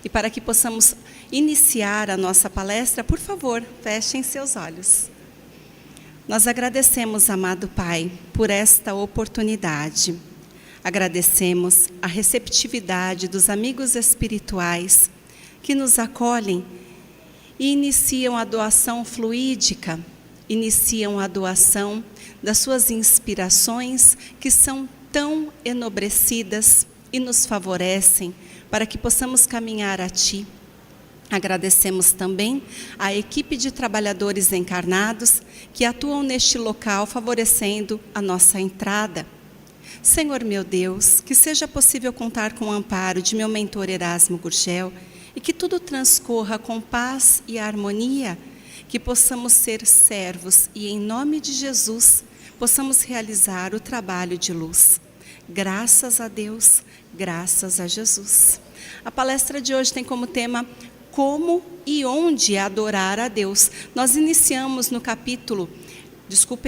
E para que possamos iniciar a nossa palestra, por favor, fechem seus olhos. Nós agradecemos, amado Pai, por esta oportunidade. Agradecemos a receptividade dos amigos espirituais que nos acolhem e iniciam a doação fluídica, iniciam a doação das suas inspirações que são tão enobrecidas e nos favorecem para que possamos caminhar a Ti. Agradecemos também à equipe de trabalhadores encarnados que atuam neste local, favorecendo a nossa entrada. Senhor meu Deus, que seja possível contar com o amparo de meu mentor Erasmo Gurgel e que tudo transcorra com paz e harmonia, que possamos ser servos e, em nome de Jesus, possamos realizar o trabalho de luz. Graças a Deus, graças a Jesus. A palestra de hoje tem como tema como e onde adorar a Deus. Nós iniciamos no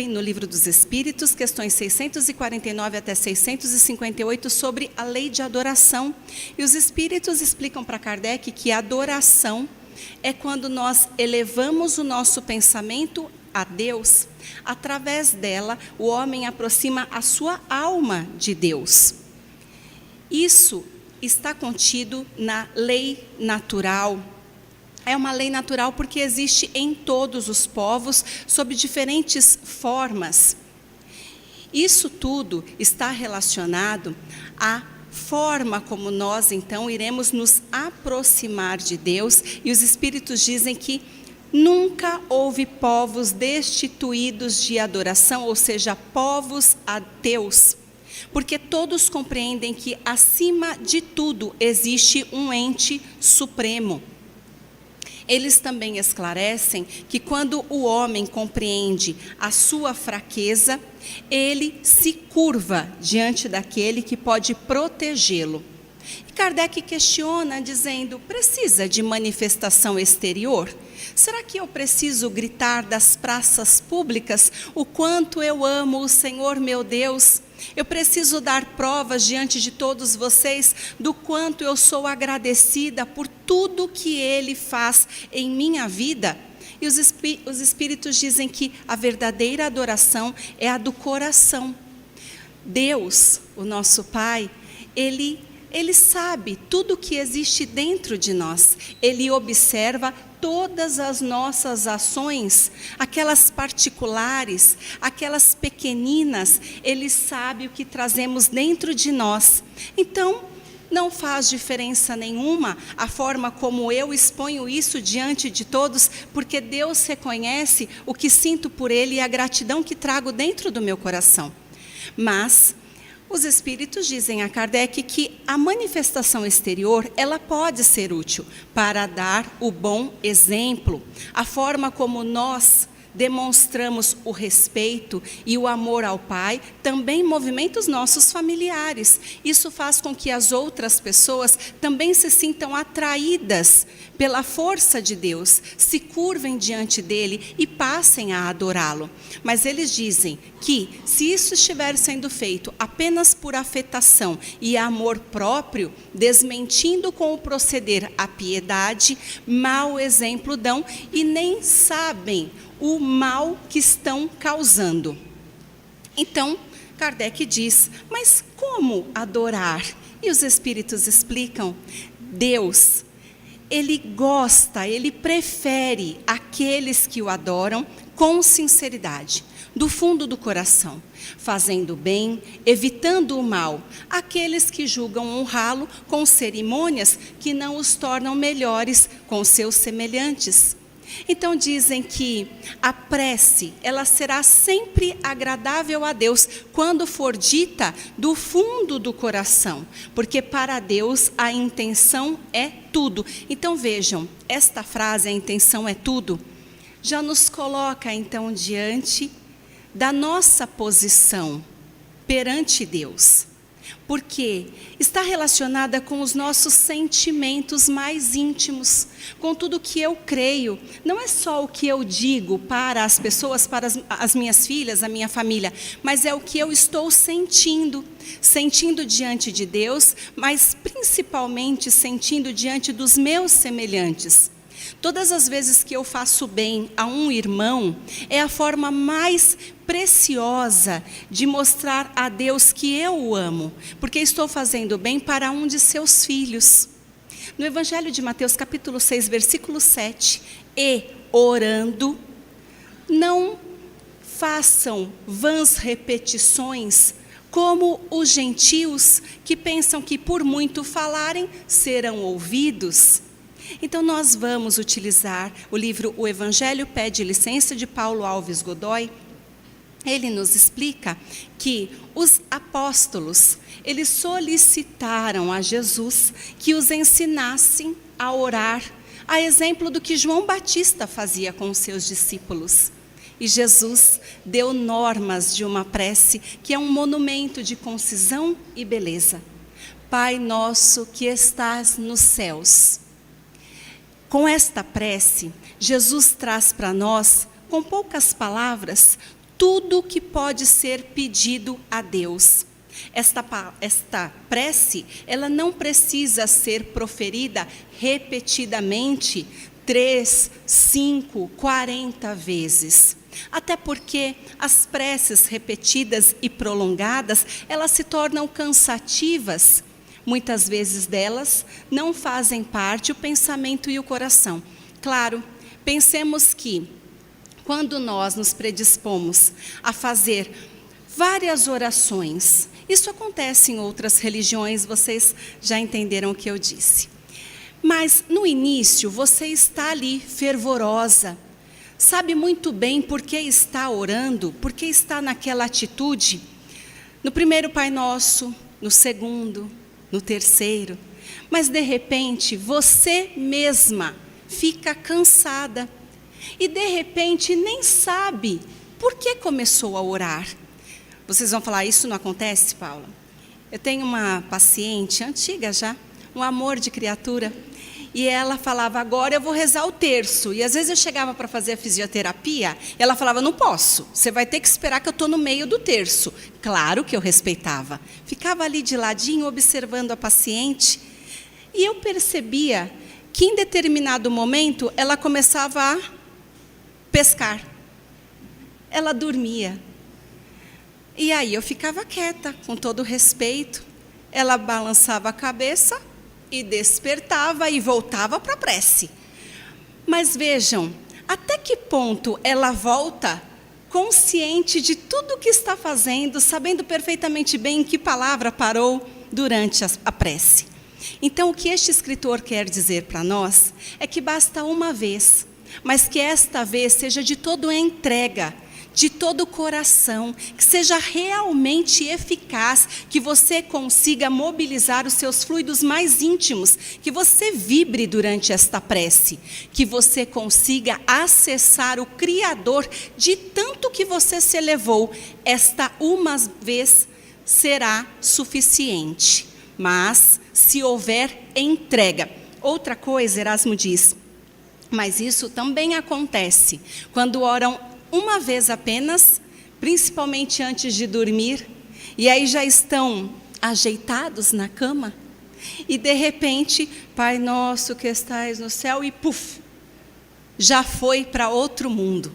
no Livro dos Espíritos, questões 649 até 658, sobre a lei de adoração. E os Espíritos explicam para Kardec que a adoração é quando nós elevamos o nosso pensamento a Deus. Através dela, o homem aproxima a sua alma de Deus. Isso está contido na lei natural. É uma lei natural porque existe em todos os povos, sob diferentes formas. Isso tudo está relacionado à forma como nós, então, iremos nos aproximar de Deus. E os Espíritos dizem que nunca houve povos destituídos de adoração, ou seja, povos ateus, porque todos compreendem que, acima de tudo, existe um ente supremo. Eles também esclarecem que quando o homem compreende a sua fraqueza, ele se curva diante daquele que pode protegê-lo. E Kardec questiona, dizendo: precisa de manifestação exterior? Será que eu preciso gritar das praças públicas o quanto eu amo o Senhor meu Deus? Eu preciso dar provas diante de todos vocês do quanto eu sou agradecida por tudo que Ele faz em minha vida? E os Espíritos dizem que a verdadeira adoração é a do coração. Deus, o nosso Pai, Ele sabe tudo que existe dentro de nós. Ele observa todas as nossas ações, aquelas particulares, aquelas pequeninas. Ele sabe o que trazemos dentro de nós. Então, não faz diferença nenhuma a forma como eu exponho isso diante de todos, porque Deus reconhece o que sinto por Ele e a gratidão que trago dentro do meu coração. Mas os Espíritos dizem a Kardec que a manifestação exterior, ela pode ser útil para dar o bom exemplo. A forma como nós demonstramos o respeito e o amor ao Pai também movimenta os nossos familiares. Isso faz com que as outras pessoas também se sintam atraídas pela força de Deus, se curvem diante dele e passem a adorá-lo. Mas eles dizem que, se isso estiver sendo feito apenas por afetação e amor próprio, desmentindo com o proceder a piedade, mau exemplo dão e nem sabem o mal que estão causando. Então, Kardec diz: mas como adorar? E os Espíritos explicam: Deus, Ele gosta, Ele prefere aqueles que o adoram com sinceridade, do fundo do coração, fazendo bem, evitando o mal, aqueles que julgam honrá-lo com cerimônias que não os tornam melhores com seus semelhantes. Então dizem que a prece, ela será sempre agradável a Deus quando for dita do fundo do coração, porque para Deus a intenção é tudo. Então vejam, esta frase, a intenção é tudo, já nos coloca então diante da nossa posição perante Deus. Porque está relacionada com os nossos sentimentos mais íntimos, com tudo que eu creio. Não é só o que eu digo para as pessoas, para as minhas filhas, a minha família, mas é o que eu estou sentindo diante de Deus, mas principalmente sentindo diante dos meus semelhantes. Todas as vezes que eu faço bem a um irmão, é a forma mais preciosa de mostrar a Deus que eu o amo, porque estou fazendo bem para um de seus filhos. No Evangelho de Mateus, capítulo 6, versículo 7, e orando, não façam vãs repetições, como os gentios que pensam que por muito falarem serão ouvidos. Então nós vamos utilizar o livro O Evangelho Pede Licença, de Paulo Alves Godoy. Ele nos explica que os apóstolos, eles solicitaram a Jesus que os ensinassem a orar, a exemplo do que João Batista fazia com os seus discípulos. E Jesus deu normas de uma prece que é um monumento de concisão e beleza. Pai nosso que estás nos céus. Com esta prece, Jesus traz para nós, com poucas palavras, tudo o que pode ser pedido a Deus. Esta prece, ela não precisa ser proferida repetidamente 3, 5, 40 vezes. Até porque as preces repetidas e prolongadas, elas se tornam cansativas. Muitas vezes delas não fazem parte o pensamento e o coração. Claro, pensemos que quando nós nos predispomos a fazer várias orações, isso acontece em outras religiões, vocês já entenderam o que eu disse. Mas no início você está ali fervorosa, sabe muito bem por que está orando, por que está naquela atitude. No primeiro Pai Nosso, no segundo, no terceiro, mas de repente você mesma fica cansada e de repente nem sabe por que começou a orar. Vocês vão falar, isso não acontece, Paula? Eu tenho uma paciente antiga já, um amor de criatura, e ela falava, agora eu vou rezar o terço. E às vezes eu chegava para fazer a fisioterapia, e ela falava, não posso, você vai ter que esperar que eu estou no meio do terço. Claro que eu respeitava. Ficava ali de ladinho, observando a paciente, e eu percebia que em determinado momento ela começava a pescar. Ela dormia. E aí eu ficava quieta, com todo respeito. Ela balançava a cabeça e despertava e voltava para a prece. Mas vejam, até que ponto ela volta consciente de tudo o que está fazendo, sabendo perfeitamente bem em que palavra parou durante a prece. Então, o que este escritor quer dizer para nós é que basta uma vez, mas que esta vez seja de toda a entrega, de todo o coração, que seja realmente eficaz, que você consiga mobilizar os seus fluidos mais íntimos, que você vibre durante esta prece, que você consiga acessar o Criador de tanto que você se elevou. Esta uma vez será suficiente, mas se houver entrega. Outra coisa, Erasmo diz, mas isso também acontece quando oram uma vez apenas, principalmente antes de dormir, e aí já estão ajeitados na cama, e de repente, Pai nosso que estais no céu, e puf, já foi para outro mundo.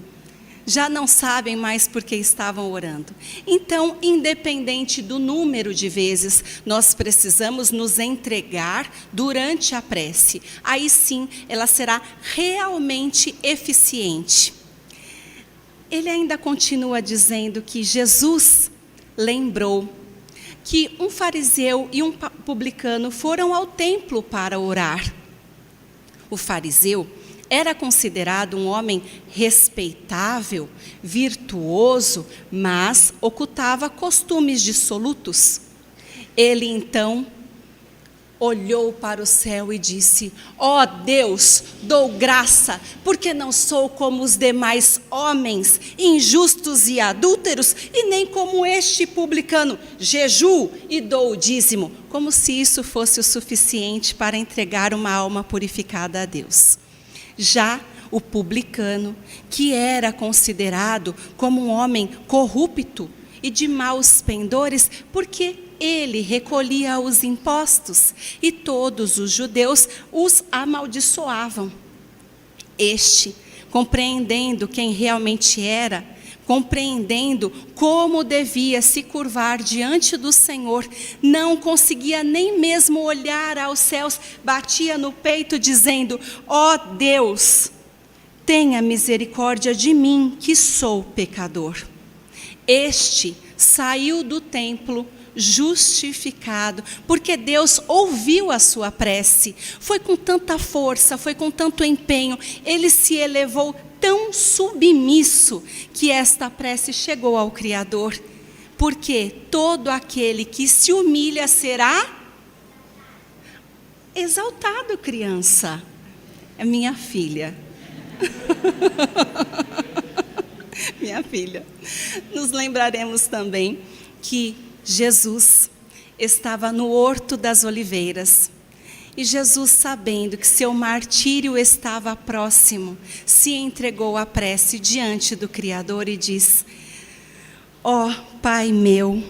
Já não sabem mais por que estavam orando. Então, independente do número de vezes, nós precisamos nos entregar durante a prece. Aí sim, ela será realmente eficiente. Ele ainda continua dizendo que Jesus lembrou que um fariseu e um publicano foram ao templo para orar. O fariseu era considerado um homem respeitável, virtuoso, mas ocultava costumes dissolutos. Ele então olhou para o céu e disse: ó Deus, dou graça, porque não sou como os demais homens, injustos e adúlteros, e nem como este publicano, jejuo e dou o dízimo, como se isso fosse o suficiente para entregar uma alma purificada a Deus. Já o publicano, que era considerado como um homem corrupto e de maus pendores, porque ele recolhia os impostos e todos os judeus os amaldiçoavam. Este, compreendendo quem realmente era, compreendendo como devia se curvar diante do Senhor, não conseguia nem mesmo olhar aos céus, batia no peito dizendo: ó Deus, tenha misericórdia de mim, que sou pecador. Este saiu do templo justificado, porque Deus ouviu a sua prece. Foi com tanta força, foi com tanto empenho, ele se elevou tão submisso, que esta prece chegou ao Criador. Porque todo aquele que se humilha será exaltado, criança. É minha filha. Minha filha. Nos lembraremos também que Jesus estava no Horto das Oliveiras. E Jesus, sabendo que seu martírio estava próximo, se entregou à prece diante do Criador e diz: ó Pai meu,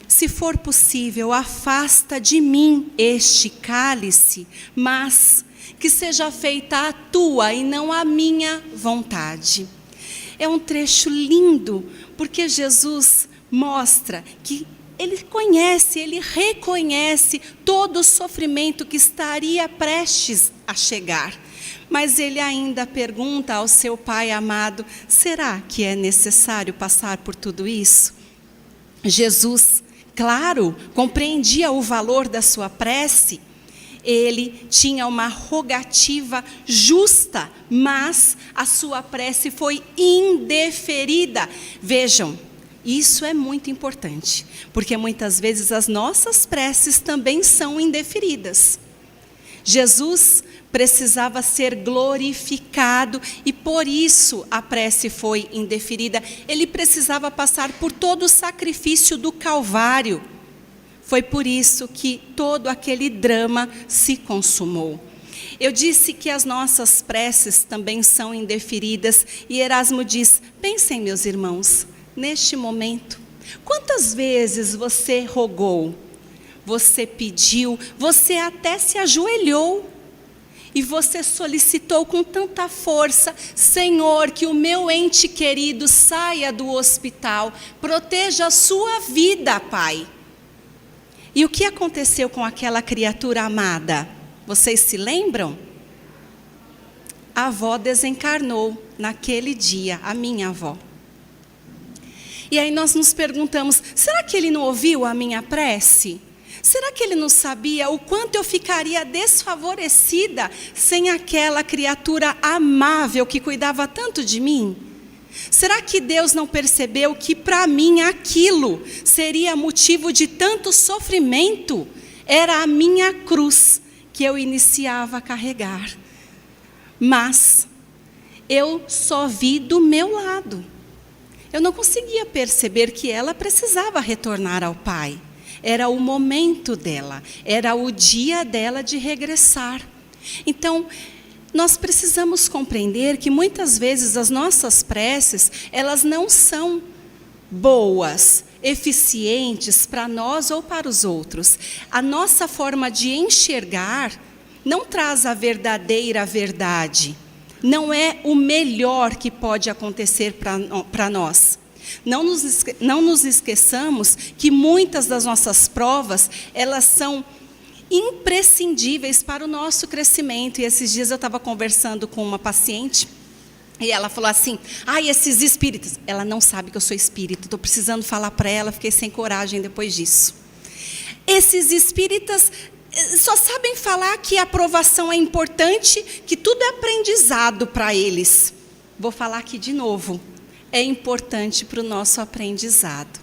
se for possível, afasta de mim este cálice, mas que seja feita a tua e não a minha vontade. É um trecho lindo, porque Jesus mostra que ele conhece, ele reconhece todo o sofrimento que estaria prestes a chegar. Mas ele ainda pergunta ao seu Pai amado: será que é necessário passar por tudo isso? Jesus, claro, compreendia o valor da sua prece. Ele tinha uma rogativa justa, mas a sua prece foi indeferida. Vejam, isso é muito importante, porque muitas vezes as nossas preces também são indeferidas. Jesus precisava ser glorificado e por isso a prece foi indeferida. Ele precisava passar por todo o sacrifício do Calvário. Foi por isso que todo aquele drama se consumou. Eu disse que as nossas preces também são indeferidas e Erasmo diz: pensem, meus irmãos, neste momento, quantas vezes você rogou, você pediu, você até se ajoelhou e você solicitou com tanta força: Senhor, que o meu ente querido saia do hospital, proteja a sua vida, Pai. E o que aconteceu com aquela criatura amada? Vocês se lembram? A avó desencarnou naquele dia, a minha avó. E aí nós nos perguntamos: será que ele não ouviu a minha prece? Será que ele não sabia o quanto eu ficaria desfavorecida sem aquela criatura amável que cuidava tanto de mim? Será que Deus não percebeu que para mim aquilo seria motivo de tanto sofrimento? Era a minha cruz que eu iniciava a carregar. Mas eu só vi do meu lado. Eu não conseguia perceber que ela precisava retornar ao Pai. Era o momento dela, era o dia dela de regressar. Então, nós precisamos compreender que muitas vezes as nossas preces, elas não são boas, eficientes para nós ou para os outros. A nossa forma de enxergar não traz a verdadeira verdade. Não é o melhor que pode acontecer para nós. Não nos esqueçamos que muitas das nossas provas, elas são imprescindíveis para o nosso crescimento. E esses dias eu estava conversando com uma paciente e ela falou assim: ai, esses espíritas. Ela não sabe que eu sou espírita, estou precisando falar para ela, fiquei sem coragem depois disso. Esses espíritas só sabem falar que a aprovação é importante, que tudo é aprendizado para eles. Vou falar aqui de novo. É importante para o nosso aprendizado.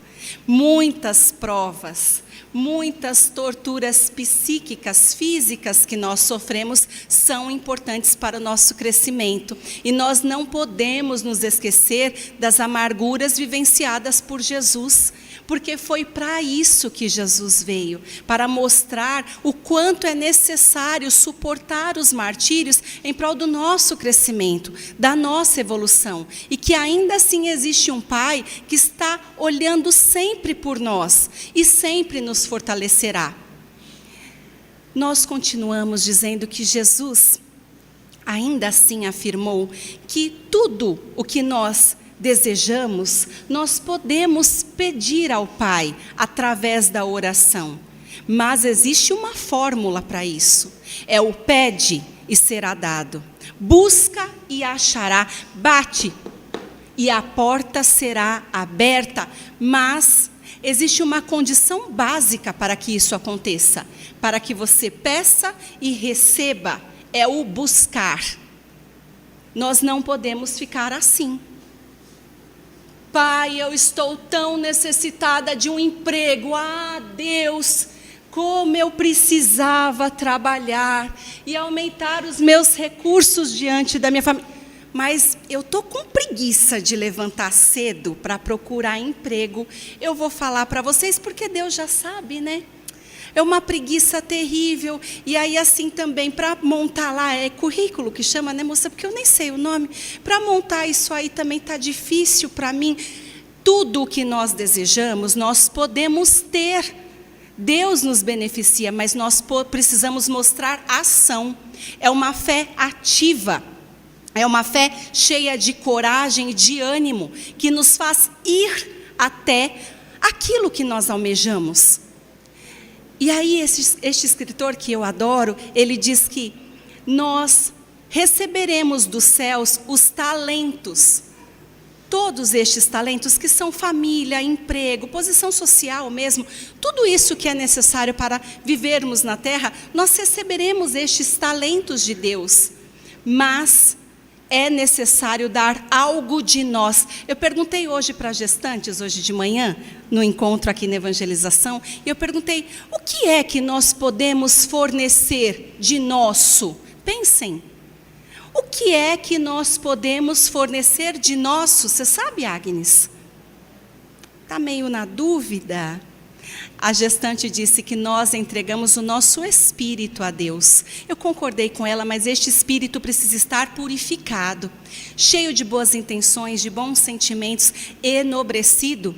Muitas provas, Muitas torturas psíquicas, físicas que nós sofremos são importantes para o nosso crescimento. E nós não podemos nos esquecer das amarguras vivenciadas por Jesus, porque foi para isso que Jesus veio, para mostrar o quanto é necessário suportar os martírios em prol do nosso crescimento, da nossa evolução, e que ainda assim existe um Pai que está olhando sempre por nós e sempre nos fortalecerá. Nós continuamos dizendo que Jesus ainda assim afirmou que tudo o que nós desejamos, nós podemos pedir ao Pai através da oração. Mas existe uma fórmula para isso. É o pede e será dado. Busca e achará. Bate e a porta será aberta. Mas existe uma condição básica para que isso aconteça. Para que você peça e receba. É o buscar. Nós não podemos ficar assim. Pai, eu estou tão necessitada de um emprego. Ah, Deus, como eu precisava trabalhar e aumentar os meus recursos diante da minha família. Mas eu estou com preguiça de levantar cedo para procurar emprego. Eu vou falar para vocês porque Deus já sabe, né? É uma preguiça terrível. E aí assim também, para montar lá, é currículo que chama, né, moça? Porque eu nem sei o nome. Para montar isso aí também está difícil para mim. Tudo o que nós desejamos, nós podemos ter. Deus nos beneficia, mas nós precisamos mostrar ação. É uma fé ativa. É uma fé cheia de coragem e de ânimo, que nos faz ir até aquilo que nós almejamos. E aí este escritor que eu adoro, ele diz que nós receberemos dos céus os talentos. Todos estes talentos que são família, emprego, posição social mesmo, tudo isso que é necessário para vivermos na terra, nós receberemos estes talentos de Deus. Mas é necessário dar algo de nós. Eu perguntei hoje para gestantes, hoje de manhã, no encontro aqui na evangelização, e eu perguntei, o que é que nós podemos fornecer de nosso? Pensem, o que é que nós podemos fornecer de nosso? Você sabe, Agnes? Está meio na dúvida? A gestante disse que nós entregamos o nosso espírito a Deus. Eu concordei com ela, mas este espírito precisa estar purificado, cheio de boas intenções, de bons sentimentos, enobrecido.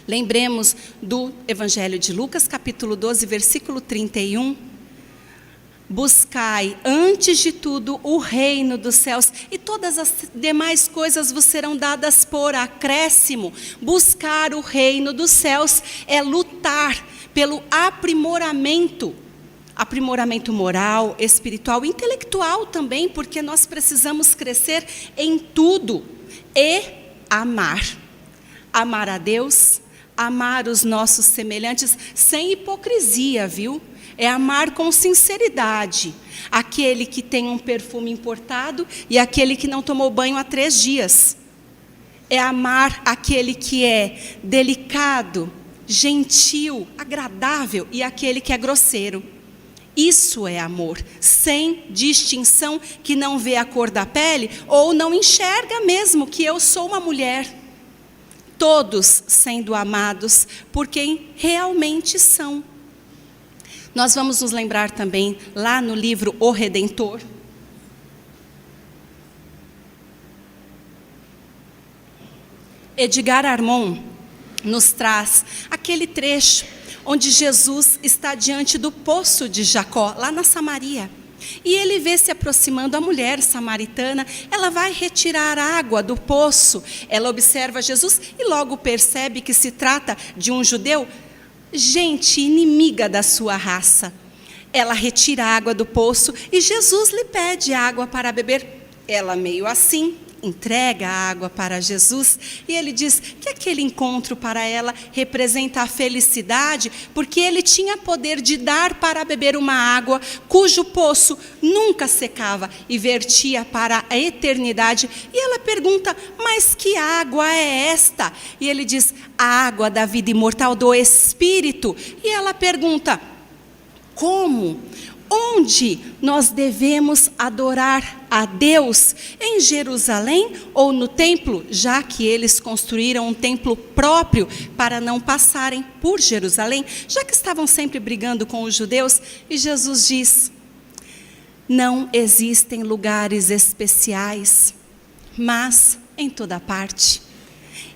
Lembremos do Evangelho de Lucas, capítulo 12, versículo 31. Buscai, antes de tudo, o reino dos céus, e todas as demais coisas vos serão dadas por acréscimo. Buscar o reino dos céus é lutar pelo aprimoramento moral, espiritual, intelectual também, porque nós precisamos crescer em tudo. E amar a Deus, amar os nossos semelhantes, sem hipocrisia, viu? É amar com sinceridade aquele que tem um perfume importado e aquele que não tomou banho há 3 dias. É amar aquele que é delicado, gentil, agradável e aquele que é grosseiro. Isso é amor, sem distinção, que não vê a cor da pele ou não enxerga mesmo que eu sou uma mulher. Todos sendo amados por quem realmente são. Nós vamos nos lembrar também, lá no livro O Redentor, Edgar Armond nos traz aquele trecho onde Jesus está diante do poço de Jacó, lá na Samaria. E ele vê se aproximando a mulher samaritana, ela vai retirar água do poço. Ela observa Jesus e logo percebe que se trata de um judeu, gente inimiga da sua raça. Ela retira a água do poço e Jesus lhe pede água para beber. Ela, meio assim, entrega a água para Jesus e ele diz que aquele encontro para ela representa a felicidade, porque ele tinha poder de dar para beber uma água cujo poço nunca secava e vertia para a eternidade. E ela pergunta: mas que água é esta? E ele diz: a água da vida imortal do Espírito. E ela pergunta: como? Onde nós devemos adorar a Deus? Em Jerusalém ou no templo? Já que eles construíram um templo próprio para não passarem por Jerusalém, já que estavam sempre brigando com os judeus. E Jesus diz: não existem lugares especiais, mas em toda parte.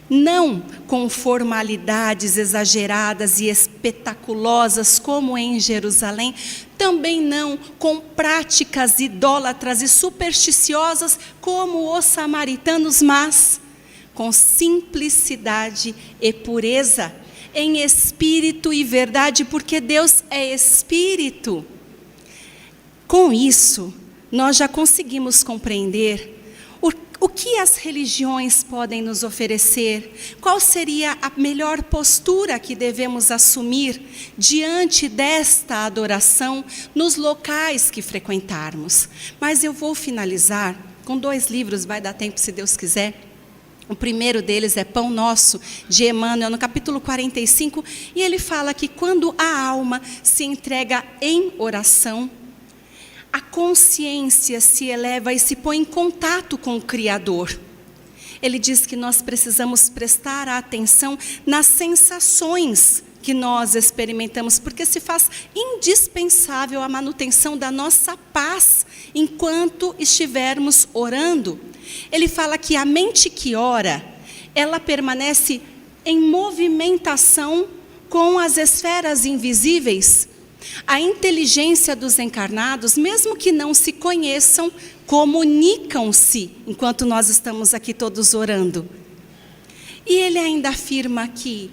Não com formalidades exageradas e espetaculosas como em Jerusalém, também não com práticas idólatras e supersticiosas como os samaritanos, mas com simplicidade e pureza, em espírito e verdade, porque Deus é espírito. Com isso, nós já conseguimos compreender o que as religiões podem nos oferecer? Qual seria a melhor postura que devemos assumir diante desta adoração nos locais que frequentarmos? Mas eu vou finalizar com 2 livros, vai dar tempo se Deus quiser. O primeiro deles é Pão Nosso, de Emmanuel, no capítulo 45, e ele fala que quando a alma se entrega em oração, a consciência se eleva e se põe em contato com o Criador. Ele diz que nós precisamos prestar atenção nas sensações que nós experimentamos, porque se faz indispensável a manutenção da nossa paz enquanto estivermos orando. Ele fala que a mente que ora, ela permanece em movimentação com as esferas invisíveis. A inteligência dos encarnados, mesmo que não se conheçam, comunicam-se enquanto nós estamos aqui todos orando. E ele ainda afirma que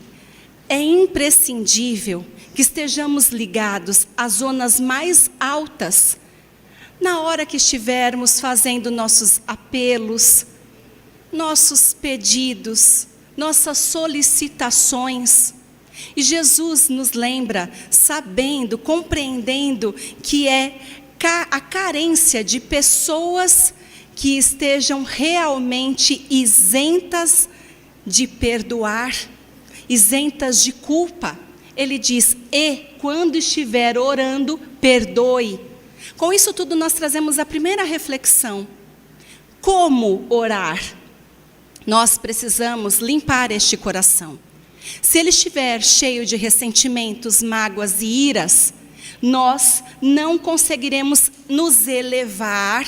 é imprescindível que estejamos ligados às zonas mais altas, na hora que estivermos fazendo nossos apelos, nossos pedidos, nossas solicitações. E Jesus nos lembra, sabendo, compreendendo que é a carência de pessoas que estejam realmente isentas de perdoar, isentas de culpa. Ele diz: e quando estiver orando, perdoe. Com isso tudo nós trazemos a primeira reflexão. Como orar? Nós precisamos limpar este coração. Se ele estiver cheio de ressentimentos, mágoas e iras, nós não conseguiremos nos elevar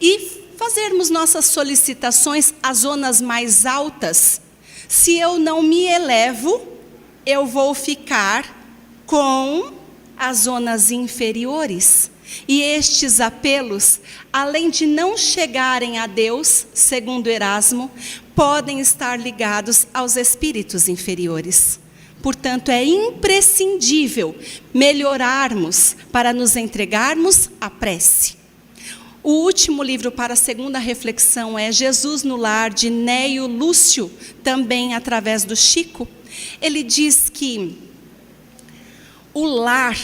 e fazermos nossas solicitações às zonas mais altas. Se eu não me elevo, eu vou ficar com as zonas inferiores. E estes apelos, além de não chegarem a Deus, segundo Erasmo, podem estar ligados aos espíritos inferiores. Portanto, é imprescindível melhorarmos para nos entregarmos à prece. O último livro para a segunda reflexão é Jesus no Lar, de Neio Lúcio, também através do Chico. Ele diz que o lar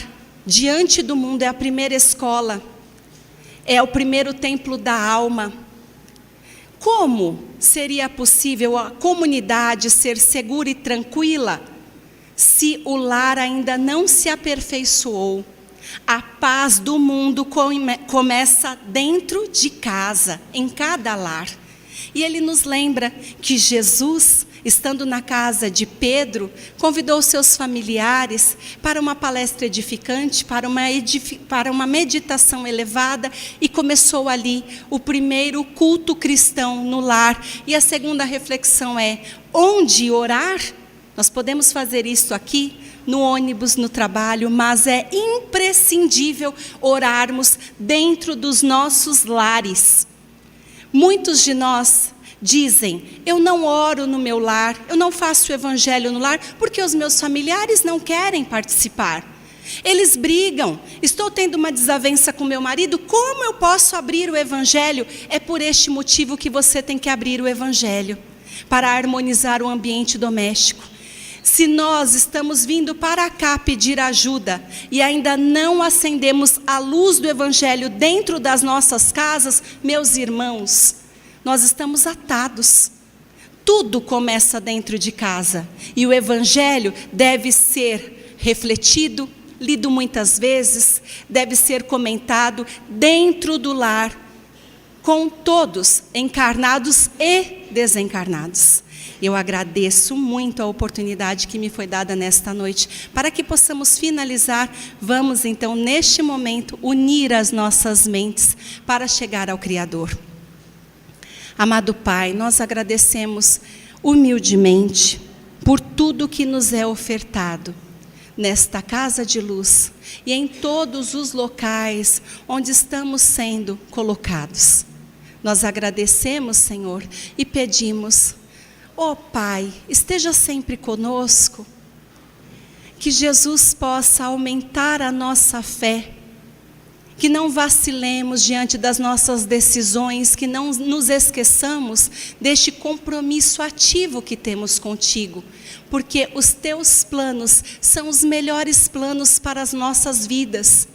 diante do mundo é a primeira escola, é o primeiro templo da alma. Como seria possível a comunidade ser segura e tranquila se o lar ainda não se aperfeiçoou? A paz do mundo começa dentro de casa, em cada lar. E ele nos lembra que Jesus, estando na casa de Pedro, convidou seus familiares para uma palestra edificante, para uma meditação elevada, e começou ali o primeiro culto cristão no lar. E a segunda reflexão é: onde orar? Nós podemos fazer isso aqui, no ônibus, no trabalho, mas é imprescindível orarmos dentro dos nossos lares. Muitos de nós dizem: eu não oro no meu lar, eu não faço o evangelho no lar, porque os meus familiares não querem participar. Eles brigam. Estou tendo uma desavença com meu marido. Como eu posso abrir o Evangelho? É por este motivo que você tem que abrir o Evangelho, para harmonizar o ambiente doméstico. Se nós estamos vindo para cá pedir ajuda e ainda não acendemos a luz do Evangelho dentro das nossas casas, meus irmãos, nós estamos atados. Tudo começa dentro de casa. E o Evangelho deve ser refletido, lido muitas vezes, deve ser comentado dentro do lar, com todos, encarnados e desencarnados. Eu agradeço muito a oportunidade que me foi dada nesta noite, para que possamos finalizar. Vamos então, neste momento, unir as nossas mentes para chegar ao Criador. Amado Pai, nós agradecemos humildemente por tudo que nos é ofertado nesta casa de luz e em todos os locais onde estamos sendo colocados. Nós agradecemos, Senhor, e pedimos: ó Pai, esteja sempre conosco, que Jesus possa aumentar a nossa fé, que não vacilemos diante das nossas decisões, que não nos esqueçamos deste compromisso ativo que temos contigo, porque os teus planos são os melhores planos para as nossas vidas.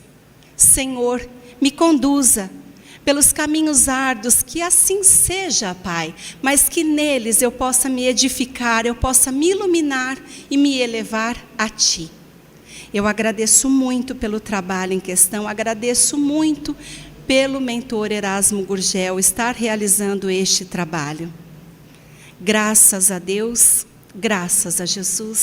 Senhor, me conduza pelos caminhos árduos, que assim seja, Pai, mas que neles eu possa me edificar, eu possa me iluminar e me elevar a Ti. Eu agradeço muito pelo trabalho em questão, agradeço muito pelo mentor Erasmo Gurgel estar realizando este trabalho. Graças a Deus, graças a Jesus.